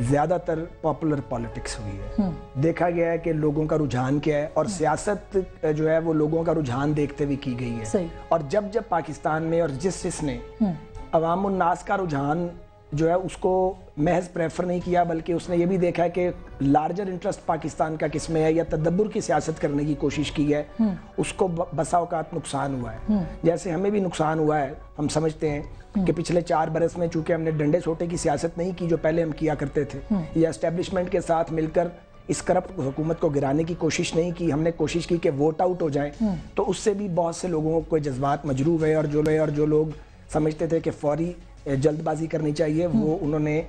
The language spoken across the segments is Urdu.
زیادہ تر پاپولر پالیٹکس ہوئی ہے. دیکھا گیا ہے کہ لوگوں کا رجحان کیا ہے اور سیاست جو ہے وہ لوگوں کا رجحان دیکھتے ہوئے کی گئی ہے. اور جب پاکستان میں اور جس نے عوام الناس کا رجحان جو ہے اس کو محض پریفر نہیں کیا بلکہ اس نے یہ بھی دیکھا ہے کہ لارجر انٹرسٹ پاکستان کا کس میں ہے یا تدبر کی سیاست کرنے کی کوشش کی ہے, اس کو بسا اوقات نقصان ہوا ہے. جیسے ہمیں بھی نقصان ہوا ہے. ہم سمجھتے ہیں کہ پچھلے 4 برس میں چونکہ ہم نے ڈنڈے سوٹے کی سیاست نہیں کی جو پہلے ہم کیا کرتے تھے, یا اسٹیبلشمنٹ کے ساتھ مل کر اس کرپٹ حکومت کو گرانے کی کوشش نہیں کی, ہم نے کوشش کی کہ ووٹ آؤٹ ہو جائیں, تو اس سے بھی بہت سے لوگوں کو جذبات مجروح ہوئے اور جو لوگ سمجھتے تھے کہ فوری جلد بازی کرنی چاہیے وہ انہوں نے,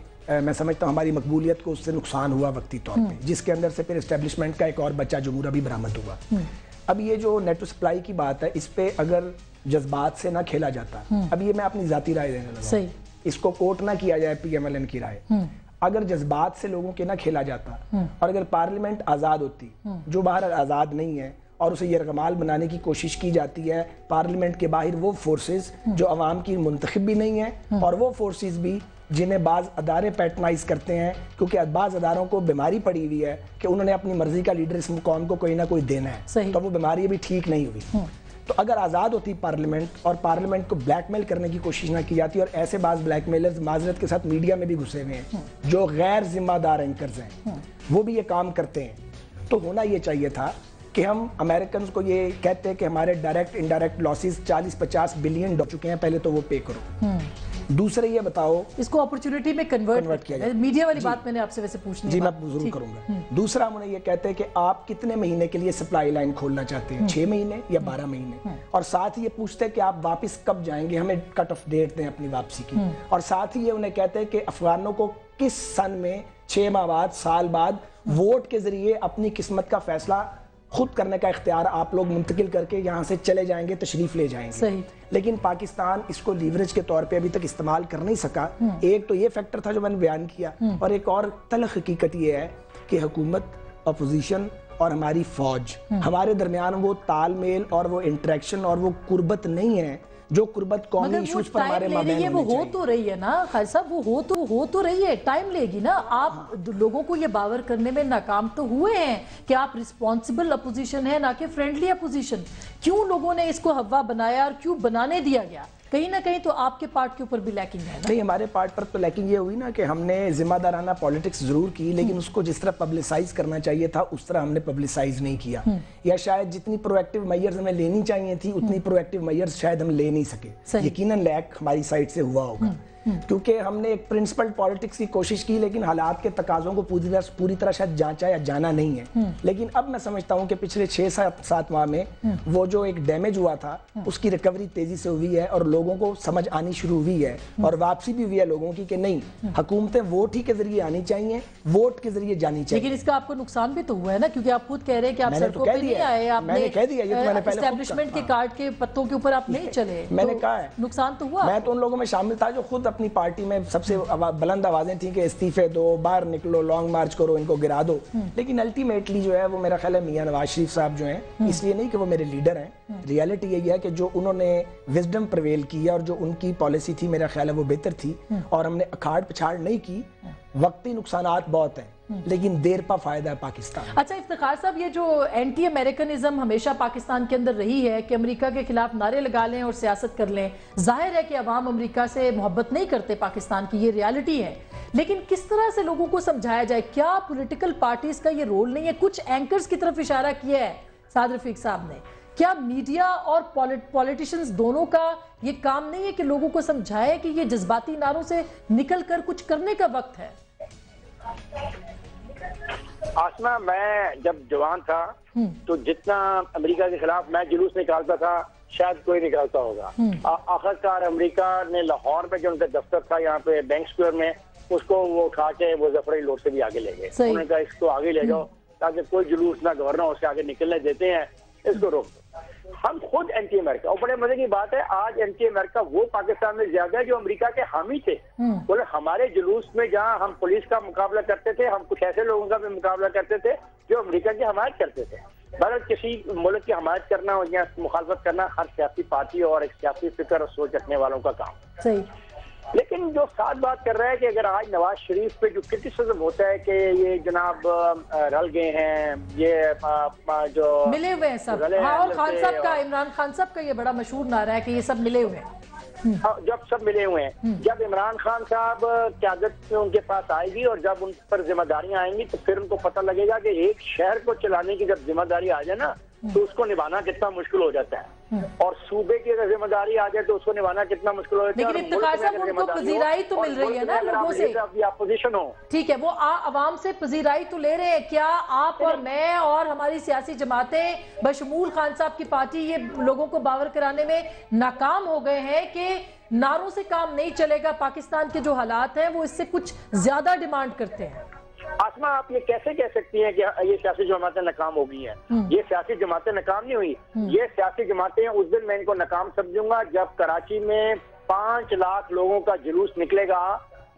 میں سمجھتا ہوں ہماری مقبولیت کو اس سے نقصان ہوا وقتی طور پہ, جس کے اندر سے پھر اسٹیبلشمنٹ کا ایک اور بچہ جمہوریہ بھی برآمد ہوا. اب یہ جو نیٹو سپلائی کی بات ہے اس پہ اگر جذبات سے نہ کھیلا جاتا, اب یہ میں اپنی ذاتی رائے دینے لگا, اس کو کوٹ نہ کیا جائے پی ایم ایل این کی رائے, اگر جذبات سے لوگوں کے نہ کھیلا جاتا اور اگر پارلیمنٹ آزاد ہوتی, جو باہر آزاد نہیں ہے, اور اسے یرغمال بنانے کی کوشش کی جاتی ہے پارلیمنٹ کے باہر وہ فورسز جو عوام کی منتخب بھی نہیں ہیں اور وہ فورسز بھی جنہیں بعض ادارے پیٹرنائز کرتے ہیں, کیونکہ بعض اداروں کو بیماری پڑی ہوئی ہے کہ انہوں نے اپنی مرضی کا لیڈر اس قوم کو کوئی نہ کوئی دینا ہے, تو وہ بیماری بھی ٹھیک نہیں ہوئی. تو اگر آزاد ہوتی پارلیمنٹ اور پارلیمنٹ کو بلیک میل کرنے کی کوشش نہ کی جاتی, اور ایسے بعض بلیک میلرز معذرت کے ساتھ میڈیا میں بھی گھسے ہوئے ہیں جو غیر ذمہ دار اینکرز ہیں, وہ بھی یہ کام کرتے ہیں, تو ہونا یہ چاہیے تھا کہ ہم امریکنز کو یہ کہتے ہیں کہ ہمارے direct indirect losses 40-50 billion dollar چکے ہیں, پہلے تو وہ پے کرو. دوسرے یہ بتاؤ اس کو اپرچونٹی میں کنورٹ کیا جائے. میڈیا والی بات میں نے آپ سے ویسے پوچھنی ہے. جی میں ضرور کروں گا. دوسرا ہم انہیں یہ کہتے ہیں کہ آپ کتنے مہینے کے لیے سپلائی لائن کھولنا چاہتے ہیں, 6 مہینے یا 12 مہینے, اور ساتھ ہی یہ پوچھتے ہیں کہ آپ واپس کب جائیں گے, ہمیں کٹ آف ڈیٹ دیں اپنی واپسی کی, اور ساتھ ہی یہ انہیں کہتے ہیں کہ افغانوں کو کس سن میں 6 ماہ بعد, سال بعد ووٹ کے ذریعے اپنی قسمت کا فیصلہ خود کرنے کا اختیار آپ لوگ منتقل کر کے یہاں سے چلے جائیں گے, تشریف لے جائیں گے. لیکن پاکستان اس کو لیوریج کے طور پہ ابھی تک استعمال کر نہیں سکا. ایک تو یہ فیکٹر تھا جو میں نے بیان کیا, اور ایک اور تلخ حقیقت یہ ہے کہ حکومت, اپوزیشن اور ہماری فوج, ہمارے درمیان وہ تال میل اور وہ انٹریکشن اور وہ قربت نہیں ہے جو قربت قومی ایشوز پر ہمارے مابین ہونی چاہیے. وہ ہو تو رہی ہے نا خالد صاحب, وہ ہو تو رہی ہے, ٹائم لے گی نا. آپ لوگوں کو یہ باور کرنے میں ناکام تو ہوئے ہیں کہ آپ رسپانسبل اپوزیشن ہے نہ کہ فرینڈلی اپوزیشن. کیوں لوگوں نے اس کو ہوا بنایا اور کیوں بنانے دیا گیا؟ کہیں نہ کہیں تو آپ کے پارٹ کے اوپر بھی لیکنگ ہے نا. نہیں, ہمارے پارٹ پر تو لیکنگ یہ ہوئی نا کہ ہم نے ذمہ دارانہ پالیٹکس ضرور کی, لیکن اس کو جس طرح پبلسائز کرنا چاہیے تھا اس طرح ہم نے پبلسائز نہیں کیا, یا شاید جتنی پرو ایکٹیو میئرز ہمیں لینی چاہیے تھی اتنی پرو ایکٹیو میئرز شاید ہم لے نہیں سکے. یقیناً لیک ہماری سائٹ سے ہوا ہوگا, کیونکہ ہم نے ایک پرنسپل پالیٹکس کی کوشش کی لیکن حالات کے تقاضوں کو پوری طرح شاید جانچا یا جانا نہیں ہے. لیکن اب میں سمجھتا ہوں کہ پچھلے 6-7 ماہ میں وہ جو ایک ڈیمیج ہوا تھا اس کی ریکوری تیزی سے ہوئی ہے, اور لوگوں کو سمجھ آنی شروع ہوئی ہے, اور واپسی بھی ہوئی ہے لوگوں کی کہ نہیں, حکومتیں ووٹ ہی کے ذریعے آنی چاہیے, ووٹ کے ذریعے جانی چاہیے. لیکن اس کا آپ کو نقصان بھی تو ہوا ہے نا, کیونکہ آپ خود کہہ رہے ہیں کہ آپ سڑکوں پہ نہیں آئے, آپ نے اسٹیبلشمنٹ کے کارڈ کے پتوں کے اوپر آپ نہیں چلے. میں نے کہا ہے نقصان تو ہوا. میں تو ان لوگوں میں شامل تھا جو خود اپنی پارٹی میں سب سے بلند آوازیں تھیں کہ استعفے دو, باہر نکلو, لانگ مارچ کرو, ان کو گرا دو. لیکن الٹیمیٹلی جو ہے وہ میرا خیال ہے میاں نواز شریف صاحب جو ہیں, اس لیے نہیں کہ وہ میرے لیڈر ہیں, ریالٹی یہی ہے کہ جو انہوں نے وزڈم پرویل کی اور جو ان کی پالیسی تھی میرا خیال ہے وہ بہتر تھی, اور ہم نے اکھاڑ پچھاڑ نہیں کی. وقتی نقصانات بہت ہیں لیکن دیر پا فائدہ ہے پاکستان. اچھا افتخار صاحب, یہ جو اینٹی امریکنزم ہمیشہ پاکستان کے اندر رہی ہے کہ امریکہ کے خلاف نعرے لگا لیں اور سیاست کر لیں, ظاہر ہے کہ عوام امریکہ سے محبت نہیں کرتے پاکستان کی, یہ ریالٹی ہے. لیکن کس طرح سے لوگوں کو سمجھایا جائے؟ کیا پولیٹیکل پارٹیز کا یہ رول نہیں ہے؟ کچھ اینکرز کی طرف اشارہ کیا ہے سعد رفیق صاحب نے. کیا میڈیا اور پولیٹیشنز دونوں کا یہ کام نہیں ہے کہ لوگوں کو سمجھائے کہ یہ جذباتی نعروں سے نکل کر کچھ کرنے کا وقت ہے؟ آسما, میں جب جوان تھا تو جتنا امریکہ کے خلاف میں جلوس نکالتا تھا شاید کوئی نکالتا ہوگا. آخرکار امریکہ نے لاہور میں جو ان کا دفتر تھا یہاں پہ بینک اسکوئر میں, اس کو وہ اٹھا کے وہ ظفر لوٹ سے بھی آگے لے گئے. انہوں نے کہا اس کو آگے لے جاؤ تاکہ کوئی جلوس نہ گورنر اس سے آگے نکلنے دیتے ہیں, اس کو روک دو. ہم خود اینٹی امریکہ, اور بڑے مزے کی بات ہے آج اینٹی امریکہ وہ پاکستان میں زیادہ ہے جو امریکہ کے حامی تھے. بولے ہمارے جلوس میں جہاں ہم پولیس کا مقابلہ کرتے تھے, ہم کچھ ایسے لوگوں کا بھی مقابلہ کرتے تھے جو امریکہ کی حمایت کرتے تھے. بہرحال کسی ملک کی حمایت کرنا یا مخالفت کرنا ہر سیاسی پارٹی اور ایک سیاسی فکر اور سوچ رکھنے والوں کا کام. صحیح. لیکن جو ساتھ بات کر رہا ہے کہ اگر آج نواز شریف پہ جو کرٹیسزم ہوتا ہے کہ یہ جناب رل گئے ہیں، یہ جو ملے ہوئے ہیں سب، ہاں، اور خان صاحب کا، عمران خان صاحب کا یہ بڑا مشہور نعرہ ہے کہ یہ سب ملے ہوئے ہیں۔ جب سب ملے ہوئے ہیں، جب عمران خان صاحب قیادت میں ان کے پاس آئے گی اور جب ان پر ذمہ داریاں آئیں گی تو پھر ان کو پتہ لگے گا کہ ایک شہر کو چلانے کی جب ذمہ داری آ جائے نا تو اس کو نبھانا کتنا مشکل ہو جاتا ہے، اور صوبے کی اگر ذمہ داری آ جائے تو اس کو نبھانا کتنا مشکل ہو جاتا ہے۔ لیکن افتخار صاحب ان کو پذیرائی تو مل رہی ہے نا لوگوں سے، اپوزیشن ہو، ٹھیک ہے، وہ عوام سے پذیرائی تو لے رہے ہیں، کیا آپ اور میں اور ہماری سیاسی جماعتیں بشمول خان صاحب کی پارٹی یہ لوگوں کو باور کرانے میں ناکام ہو گئے ہیں کہ نعروں سے کام نہیں چلے گا، پاکستان کے جو حالات ہیں وہ اس سے کچھ زیادہ ڈیمانڈ کرتے ہیں؟ آسما آپ یہ کیسے کہہ سکتی ہیں کہ یہ سیاسی جماعتیں ناکام ہو گئی ہیں؟ یہ سیاسی جماعتیں ناکام نہیں ہوئی، یہ سیاسی جماعتیں اس دن میں ان کو ناکام سمجھوں گا جب کراچی میں 5 لاکھ لوگوں کا جلوس نکلے گا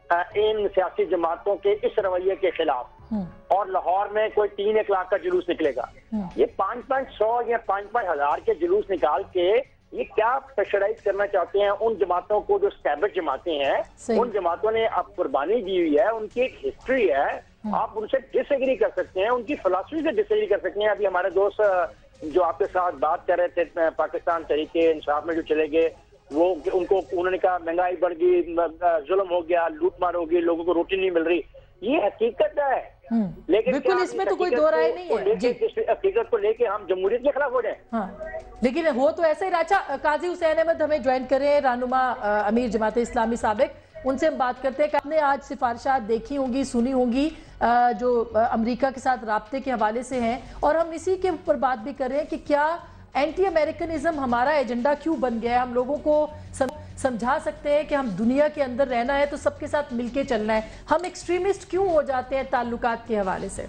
ان سیاسی جماعتوں کے اس رویے کے خلاف، اور لاہور میں کوئی 3-1 لاکھ کا جلوس نکلے گا۔ یہ 500 یا 5 ہزار کے جلوس نکال کے یہ کیا پریشرائز کرنا چاہتے ہیں ان جماعتوں کو جو اسٹیبلش جماعتیں ہیں؟ ان جماعتوں نے اب قربانی دی ہوئی ہے، ان کی ایک ہسٹری ہے، آپ ان سے ڈس ایگری کر سکتے ہیں، ان کی فلسفی سے ڈس ایگری کر سکتے ہیں۔ ابھی ہمارے دوست جو آپ کے ساتھ بات کر رہے تھے پاکستان تحریک انصاف میں جو چلے گئے، وہ ان کو انہوں نے کہا مہنگائی بڑھ گئی، ظلم ہو گیا، لوٹ مار ہو گئی، لوگوں کو روٹی نہیں مل رہی، یہ حقیقت ہے، لیکن بالکل اس میں تو کوئی دو رائے نہیں ہے، حقیقت کو لے کے ہم جمہوریت کے خلاف ہو جائیں۔ ہاں لیکن وہ تو ایسے ہی راچا قاضی حسین احمد ہمیں جوائن کر رہے ہیں، رہنما امیر جماعت اسلامی سابق، ان سے ہم بات کرتے ہیں کہ آپ نے آج سفارشات دیکھی ہوں گی، سنی ہوں گی جو امریکا کے ساتھ رابطے کے حوالے سے ہیں، اور ہم اسی کے اوپر بات بھی کر رہے ہیں کہ کیا اینٹی امریکنزم ہمارا ایجنڈا کیوں بن گیا ہے؟ ہم لوگوں کو سمجھا سکتے ہیں کہ ہم دنیا کے اندر رہنا ہے تو سب کے ساتھ مل کے چلنا ہے، ہم ایکسٹریمسٹ کیوں ہو جاتے ہیں تعلقات کے حوالے سے؟